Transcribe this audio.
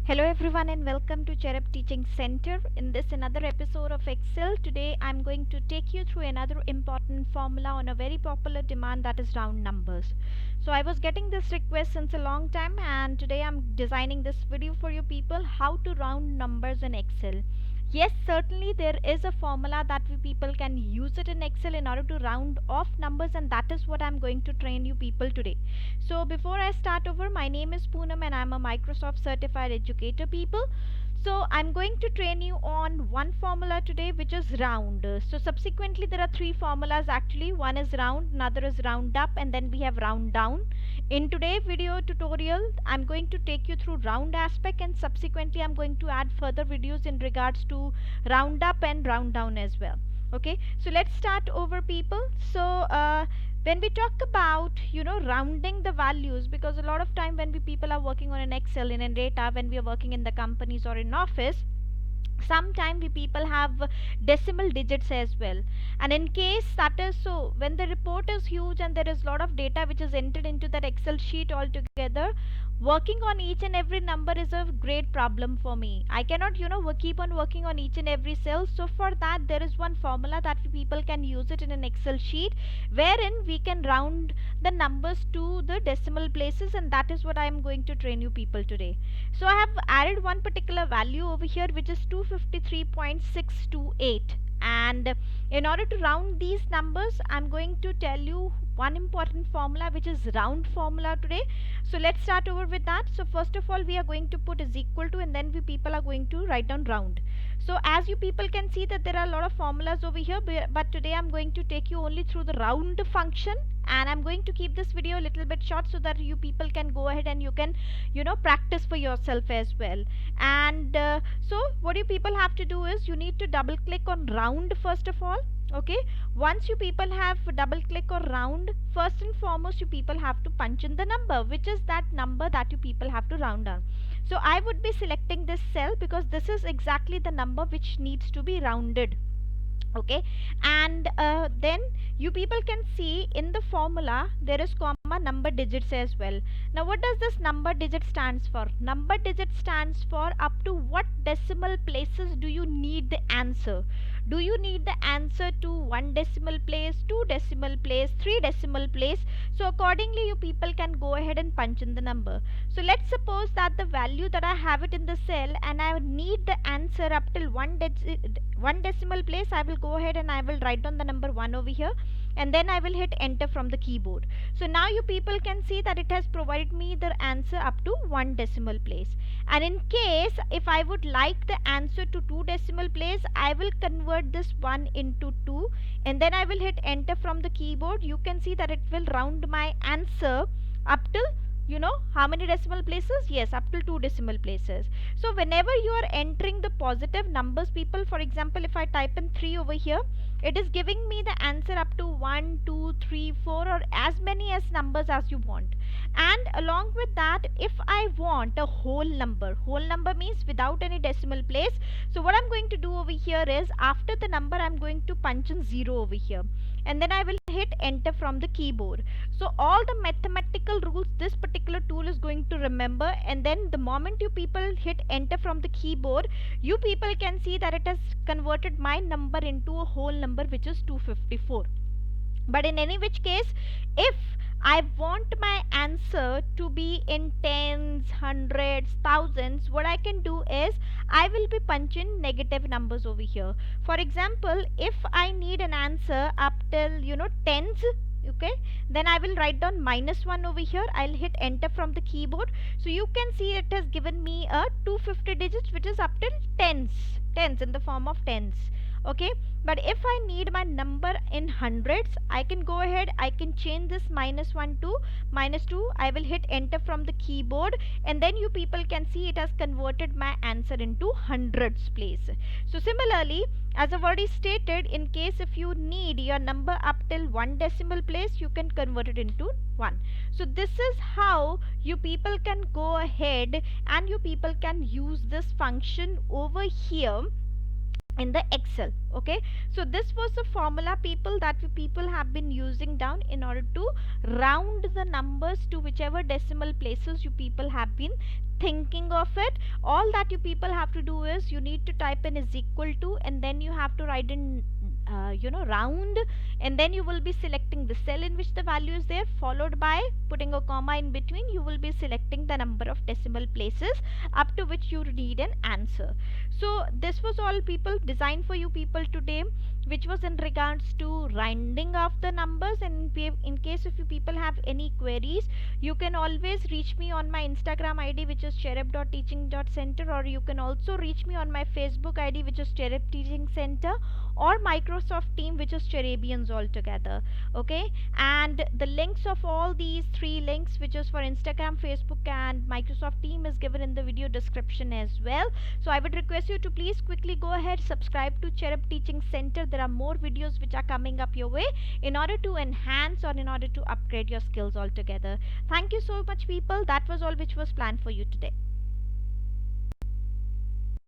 Hello everyone and welcome to Cherub Teaching Center. In this another episode of Excel, today I'm going to take you through another important formula on a very popular demand, that is round numbers. So I was getting this request since a long time, and today I'm designing this video for you people, how to round numbers in Excel. Yes, certainly there is a formula that we people can use it in Excel in order to round off numbers, and that is what I'm going to train you people today. So before I start over, my name is Poonam and I'm a Microsoft certified educator people. So I'm going to train you on one formula today, which is round. So subsequently there are three formulas actually. One is round, another is round up, and then we have round down. In today's video tutorial, I'm going to take you through round aspect, and subsequently I'm going to add further videos in regards to round up and round down as well. Okay, so let's start over people. When we talk about rounding the values, because a lot of time when we people are working on an Excel in a data, when we are working in the companies or in office, sometime we people have decimal digits as well. And in case that is so, when the report is huge and there is lot of data which is entered into that Excel sheet altogether, working on each and every number is a great problem for me. I cannot keep on working on each and every cell. So for that there is one formula that we people can use it in an Excel sheet, wherein we can round the numbers to the decimal places, and that is what I am going to train you people today. So I have added one particular value over here, which is 253.628, and in order to round these numbers I'm going to tell you one important formula, which is round formula today. So let's start over with that. So first of all, we are going to put is equal to, and then we people are going to write down round. So as you people can see that there are a lot of formulas over here, but today I'm going to take you only through the round function, and I'm going to keep this video a little bit short so that you people can go ahead and you can practice for yourself as well. And so what you people have to do is you need to double click on round first of all. Okay, once you people have double click or round, first and foremost you people have to punch in the number, which is that number that you people have to round down. So I would be selecting this cell because this is exactly the number which needs to be rounded. Okay, and then you people can see in the formula there is comma number digits as well. Now what does this number digit stands for? Number digit stands for up to what decimal places do you need the answer. Do you need the answer to 1 decimal place, 2 decimal place, 3 decimal place? So accordingly you people can go ahead and punch in the number. So let's suppose that the value that I have it in the cell and I need the answer up till 1 decimal place. I will go ahead and I will write down the number 1 over here, and then I will hit enter from the keyboard. So now you people can see that it has provided me the answer up to 1 decimal place. And in case if I would like the answer to 2 decimal place, I will convert this 1 into 2, and then I will hit enter from the keyboard. You can see that it will round my answer up till how many decimal places? Yes, up till 2 decimal places. So whenever you are entering the positive numbers people, for example if I type in 3 over here, it is giving me the answer up to 1, 2, 3, 4, or as many as numbers as you want. And along with that, if I want a whole number means without any decimal place, so what I'm going to do over here is after the number I'm going to punch in 0 over here, and then I will hit enter from the keyboard. So all the mathematical rules this particular tool is going to remember, and then the moment you people hit enter from the keyboard, you people can see that it has converted my number into a whole number, which is 254. But in any which case, if I want my answer to be in tens, hundreds, thousands, what I can do is I will be punching negative numbers over here. For example, if I need an answer up till tens, okay, then I will write down -1 over here. I'll hit enter from the keyboard. So you can see it has given me a 250 digits, which is up till tens in the form of tens. Okay, but if I need my number in hundreds, I can go ahead, I can change this -1 to -2. I will hit enter from the keyboard, and then you people can see it has converted my answer into hundreds place. So similarly, as I've already stated, in case if you need your number up till 1 decimal place, you can convert it into 1. So this is how you people can go ahead and you people can use this function over here in the Excel. Okay, so this was the formula, people, that we people have been using down in order to round the numbers to whichever decimal places you people have been thinking of it. All that you people have to do is you need to type in is equal to, and then you have to write in round, and then you will be selecting the cell in which the value is there, followed by putting a comma in between. You will be selecting the number of decimal places up to which you need an answer. So this was all, people, designed for you people today, which was in regards to rounding off the numbers. And in case if you people have any queries, you can always reach me on my Instagram ID, which is cherub.teaching.center, or you can also reach me on my Facebook ID, which is Cherub Teaching Center, or Microsoft Team, which is Cherubians altogether. Okay, and the links of all these three links, which is for Instagram, Facebook, and Microsoft Team, is given in the video description as well. So I would request you to please quickly go ahead, subscribe to Cherub Teaching Center. There are more videos which are coming up your way in order to enhance or in order to upgrade your skills altogether. Thank you so much, people. That was all which was planned for you today.